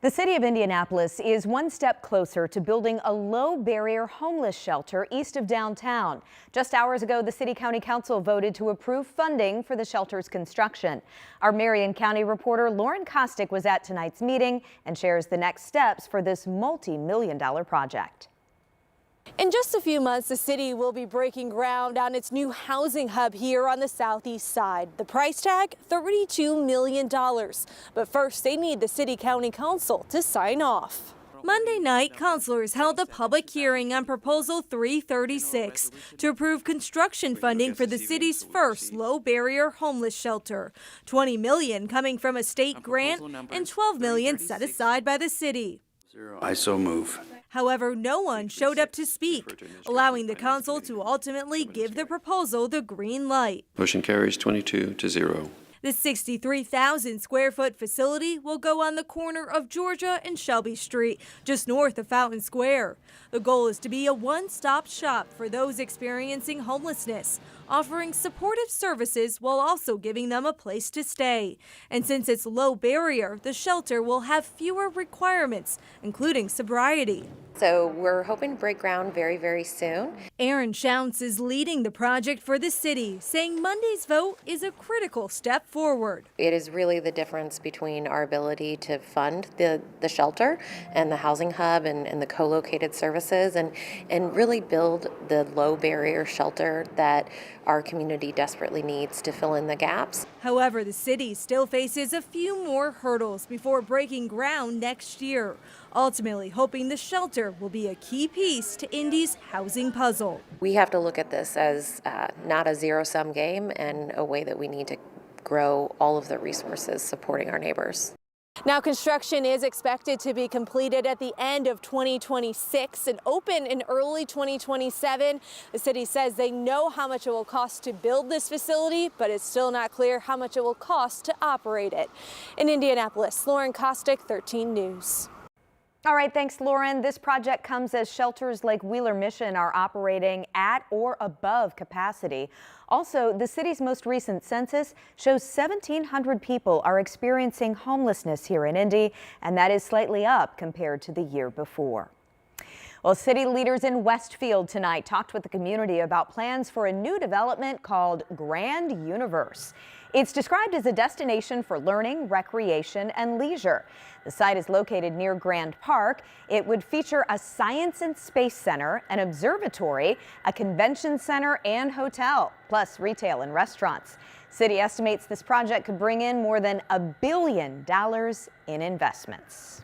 The city of Indianapolis is one step closer to building a low-barrier homeless shelter east of downtown. Just hours ago, the City-County Council voted to approve funding for the shelter's construction. Our Marion County reporter Lauren Kostick was at tonight's meeting and shares the next steps for this multi-million-dollar project. In just a few months, the city will be breaking ground on its new housing hub here on the southeast side. The price tag, $32 million. But first, they need the City-County Council to sign off. Monday night, councilors held a public hearing on Proposal 336 to approve construction funding for the city's first low-barrier homeless shelter. $20 million coming from a state grant and $12 million set aside by the city. I so move. However, no one showed up to speak, allowing the council to ultimately give the proposal the green light. Motion carries 22-0. The 63,000 square foot facility will go on the corner of Georgia and Shelby Street, just north of Fountain Square. The goal is to be a one-stop shop for those experiencing homelessness, offering supportive services while also giving them a place to stay. And since it's low barrier, the shelter will have fewer requirements, including sobriety. So we're hoping to break ground very, very soon. Aaron Schounts is leading the project for the city, saying Monday's vote is a critical step forward. It is really the difference between our ability to fund the shelter and the housing hub and the co-located services and really build the low barrier shelter that our community desperately needs to fill in the gaps. However, the city still faces a few more hurdles before breaking ground next year, ultimately hoping the shelter will be a key piece to Indy's housing puzzle. We have to look at this as not a zero-sum game and a way that we need to grow all of the resources supporting our neighbors. Now, construction is expected to be completed at the end of 2026 and open in early 2027. The city says they know how much it will cost to build this facility, but it's still not clear how much it will cost to operate it. In Indianapolis, Lauren Kostick, 13 News. All right, thanks, Lauren. This project comes as shelters like Wheeler Mission are operating at or above capacity. Also, the city's most recent census shows 1,700 people are experiencing homelessness here in Indy, and that is slightly up compared to the year before. Well, city leaders in Westfield tonight talked with the community about plans for a new development called Grand Universe. It's described as a destination for learning, recreation, and leisure. The site is located near Grand Park. It would feature a science and space center, an observatory, a convention center, and hotel, plus retail and restaurants. City estimates this project could bring in more than $1 billion in investments.